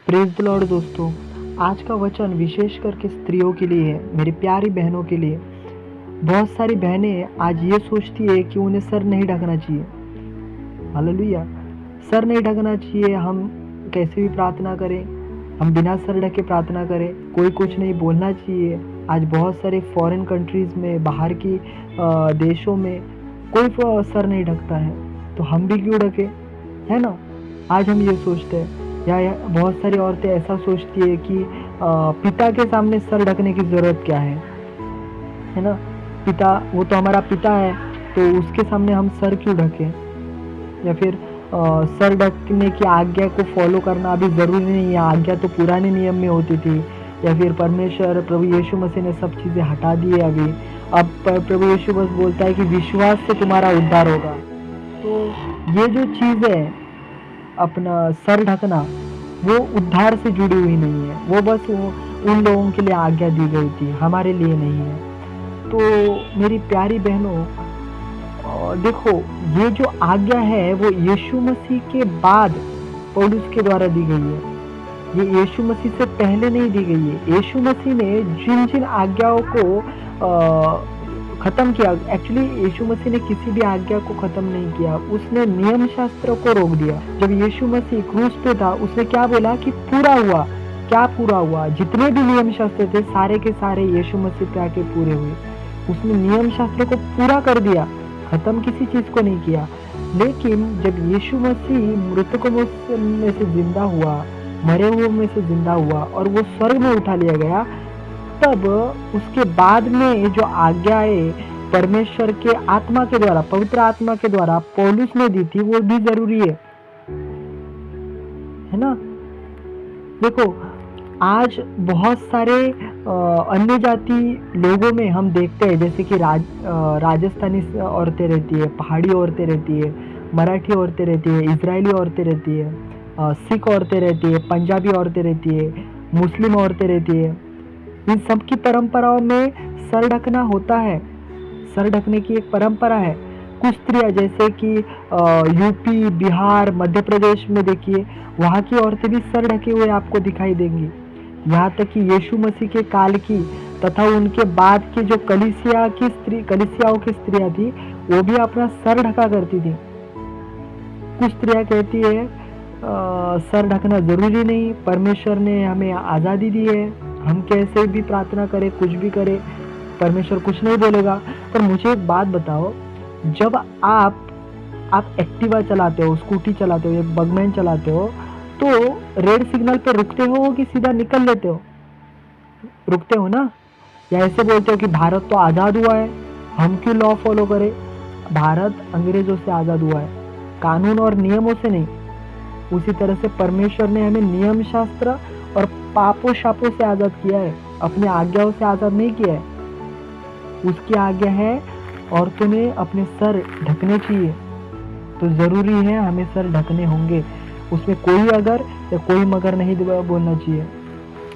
Praise the Lord दोस्तों। आज का वचन विशेष करके स्त्रियों के लिए है, मेरी प्यारी बहनों के लिए। बहुत सारी बहनें आज ये सोचती है कि उन्हें सर नहीं ढकना चाहिए। हालेलुया। सर नहीं ढकना चाहिए, हम कैसे भी प्रार्थना करें, हम बिना सर ढके प्रार्थना करें, कोई कुछ नहीं बोलना चाहिए। आज बहुत सारे फॉरेन कंट्रीज़ में, बाहर की देशों में कोई सर नहीं ढकता है, तो हम भी क्यों ढके, है ना। आज हम ये सोचते हैं, या बहुत सारी औरतें ऐसा सोचती है कि पिता के सामने सर ढकने की ज़रूरत क्या है ना। पिता, वो तो हमारा पिता है, तो उसके सामने हम सर क्यों ढकें। या फिर सर ढकने की आज्ञा को फॉलो करना अभी ज़रूरी नहीं है, आज्ञा तो पुराने नियम में होती थी। या फिर परमेश्वर प्रभु यीशु मसीह ने सब चीज़ें हटा दी है अभी। अब प्रभु यीशु बस बोलता है कि विश्वास से तुम्हारा उद्धार होगा। तो ये जो चीज़ है, अपना सर ढकना, वो उद्धार से जुड़ी हुई नहीं है, वो बस उन लोगों के लिए आज्ञा दी गई थी, हमारे लिए नहीं है। तो मेरी प्यारी बहनों, देखो, ये जो आज्ञा है वो यीशु मसीह के बाद पौलुस के द्वारा दी गई है। ये यीशु मसीह से पहले नहीं दी गई है। यीशु मसीह ने जिन जिन आज्ञाओं को खत्म किया, एक्चुअली यीशु मसीह ने किसी भी आज्ञा को खत्म नहीं किया, उसने नियम शास्त्र को रोक दिया। जब यीशु मसीह क्रूस पे था, उसने क्या बोला कि पूरा हुआ। क्या पूरा हुआ? जितने भी नियम शास्त्र थे सारे के सारे यीशु मसीह पे आके पूरे हुए। उसने नियम शास्त्र को पूरा कर दिया, खत्म किसी चीज को नहीं किया। लेकिन जब यीशु मसीह मृतकों में से जिंदा हुआ, मरे हुए में से जिंदा हुआ और वो स्वर्ग में उठा लिया गया, तब उसके बाद में जो आज्ञाएं परमेश्वर के आत्मा के द्वारा, पवित्र आत्मा के द्वारा पौलुस ने दी थी, वो भी जरूरी है ना। देखो, आज बहुत सारे अन्य जाति लोगों में हम देखते हैं, जैसे कि राजस्थानी औरतें रहती है, पहाड़ी औरतें रहती है, मराठी औरतें रहती है, इजरायली औरतें रहती है, सिख औरतें रहती है, पंजाबी औरतें रहती है, मुस्लिम औरतें रहती है। इन सब की परंपराओं में सर ढकना होता है, सर ढकने की एक परंपरा है। कुछ स्त्रियां जैसे कि यूपी, बिहार, मध्य प्रदेश में देखिए, वहाँ की औरतें भी सर ढके हुए आपको दिखाई देंगी। यहाँ तक कि यीशु मसीह के काल की तथा उनके बाद की जो कलीसियाओं की स्त्रियां थी, वो भी अपना सर ढका करती थी। कुछ स्त्रियां कहती है सर ढकना जरूरी नहीं, परमेश्वर ने हमें आज़ादी दी है, हम कैसे भी प्रार्थना करें, कुछ भी करें, परमेश्वर कुछ नहीं बोलेगा। पर मुझे एक बात बताओ, जब आप एक्टिवा चलाते हो, स्कूटी चलाते हो, एक बगमैन चलाते हो, तो रेड सिग्नल पे रुकते हो कि सीधा निकल लेते हो? रुकते हो ना। या ऐसे बोलते हो कि भारत तो आज़ाद हुआ है, हम क्यों लॉ फॉलो करें। भारत अंग्रेजों से आज़ाद हुआ है, कानून और नियमों से नहीं। उसी तरह से परमेश्वर ने हमें नियम शास्त्र और पापों शापों से आज़ाद किया है, अपनी आज्ञाओं से आज़ाद नहीं किया है। उसकी आज्ञा है औरतों ने अपने सर ढकने चाहिए, तो ज़रूरी है हमें सर ढकने होंगे। उसमें कोई अगर या कोई मगर नहीं बोलना चाहिए।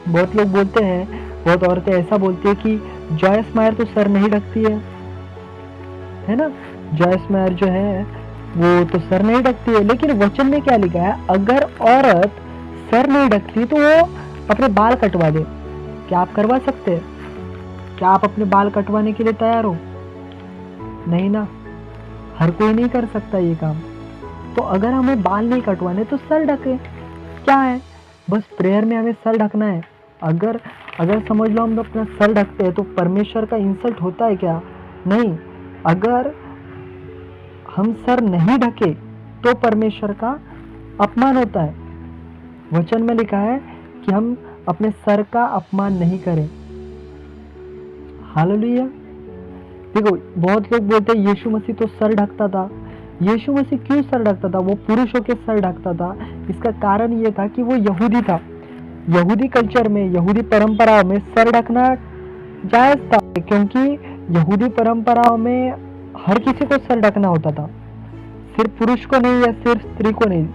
बहुत लोग बोलते हैं, बहुत औरतें ऐसा बोलती है कि जॉयस मायर तो सर नहीं ढकती है ना। जॉयस मायर जो है वो तो सर नहीं ढकती है, लेकिन वचन में क्या लिखा है, अगर औरत सर नहीं ढकती तो वो अपने बाल कटवा दे। क्या आप करवा सकते हैं? क्या आप अपने बाल कटवाने के लिए तैयार हो? नहीं ना, हर कोई नहीं कर सकता ये काम। तो अगर हमें बाल नहीं कटवाने तो सर ढके, क्या है, बस प्रेयर में हमें सर ढकना है। अगर समझ लो हम अपना सर ढकते हैं तो परमेश्वर का इंसल्ट होता है क्या? नहीं। अगर हम सर नहीं ढके तो परमेश्वर का अपमान होता है। वचन में लिखा है कि हम अपने सर का अपमान नहीं करें। हालेलुया। देखो, बहुत लोग बोलते हैं यीशु मसीह तो सर ढकता था। यीशु मसीह क्यों सर ढकता था? वो पुरुषों के सर ढकता था। इसका कारण ये था कि वो यहूदी था। यहूदी कल्चर में, यहूदी परंपराओं में सर ढकना जायज था, क्योंकि यहूदी परंपराओं में हर किसी को सर ढकना होता था, सिर्फ पुरुष को नहीं या सिर्फ स्त्री को नहीं,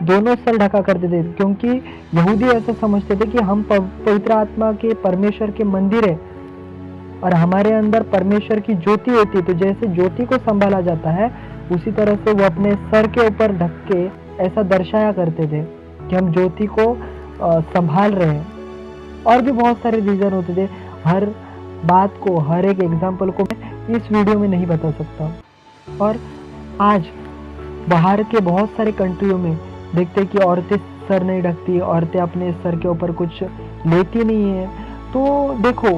दोनों सर ढका करते थे। क्योंकि यहूदी ऐसा समझते थे कि हम पवित्र आत्मा के परमेश्वर के मंदिर है और हमारे अंदर परमेश्वर की ज्योति होती है। तो जैसे ज्योति को संभाला जाता है, उसी तरह से वो अपने सर के ऊपर ढक के ऐसा दर्शाया करते थे कि हम ज्योति को संभाल रहे हैं। और भी बहुत सारे रीज़न होते थे। हर बात को, हर एक एग्ज़ाम्पल को मैं इस वीडियो में नहीं बता सकता। और आज बाहर के बहुत सारे कंट्रियों में देखते हैं कि औरतें सर नहीं ढकती, औरतें अपने सर के ऊपर कुछ लेती नहीं है। तो देखो,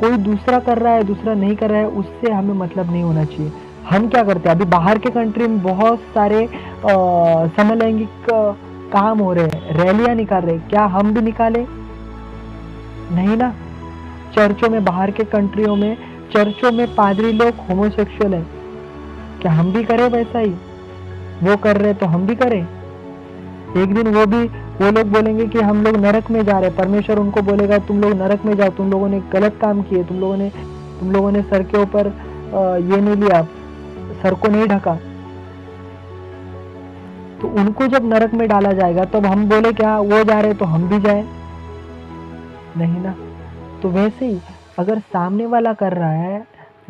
कोई दूसरा कर रहा है, दूसरा नहीं कर रहा है, उससे हमें मतलब नहीं होना चाहिए। हम क्या करते हैं, अभी बाहर के कंट्री में बहुत सारे समलैंगिक काम हो रहे हैं, रैलियां निकाल रहे हैं। क्या हम भी निकालें? नहीं ना। चर्चों में, बाहर के कंट्रियों में चर्चों में पादरी लोग होमोसेक्सुअल हैं। क्या हम भी करें वैसा ही? वो कर रहे तो हम भी करें। एक दिन वो लोग बोलेंगे कि हम लोग नरक में जा रहे हैं। परमेश्वर उनको बोलेगा तुम लोग नरक में जाओ, तुम लोगों ने गलत काम किए, तुम लोगों ने सर के ऊपर ये नहीं लिया, सर को नहीं ढका। तो उनको जब नरक में डाला जाएगा तब हम बोले क्या वो जा रहे तो हम भी जाए? नहीं ना। तो वैसे ही अगर सामने वाला कर रहा है,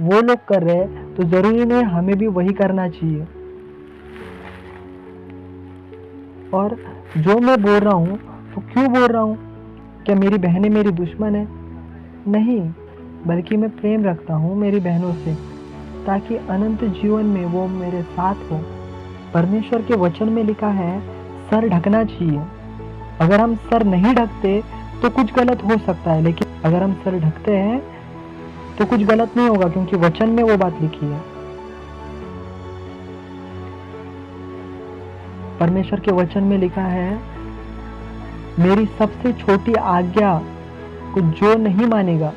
वो लोग कर रहे हैं, तो जरूरी नहीं हमें भी वही करना चाहिए। और जो मैं बोल रहा हूँ तो क्यों बोल रहा हूँ? क्या मेरी बहनें मेरी दुश्मन है? नहीं, बल्कि मैं प्रेम रखता हूँ मेरी बहनों से, ताकि अनंत जीवन में वो मेरे साथ हो। परमेश्वर के वचन में लिखा है सर ढकना चाहिए। अगर हम सर नहीं ढकते तो कुछ गलत हो सकता है, लेकिन अगर हम सर ढकते हैं तो कुछ गलत नहीं होगा, क्योंकि वचन में वो बात लिखी है। परमेश्वर के वचन में लिखा है मेरी सबसे छोटी आज्ञा को जो नहीं मानेगा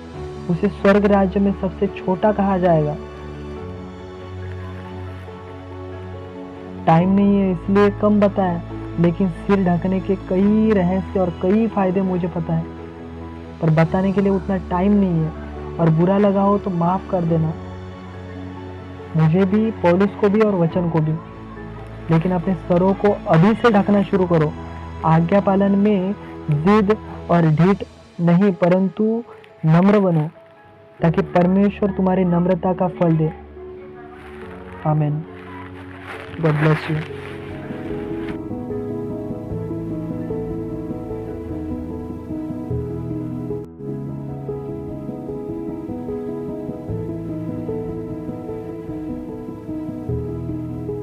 उसे स्वर्ग राज्य में सबसे छोटा कहा जाएगा। टाइम नहीं है इसलिए कम बताया, लेकिन सिर ढकने के कई रहस्य और कई फायदे मुझे पता है, पर बताने के लिए उतना टाइम नहीं है। और बुरा लगा हो तो माफ कर देना, मुझे भी, पौलुस को भी और वचन को भी। लेकिन अपने सरों को अभी से ढकना शुरू करो। आज्ञा पालन में जिद और ढीठ नहीं, परंतु नम्र बनो, ताकि परमेश्वर तुम्हारी नम्रता का फल दे। आमीन। God bless you.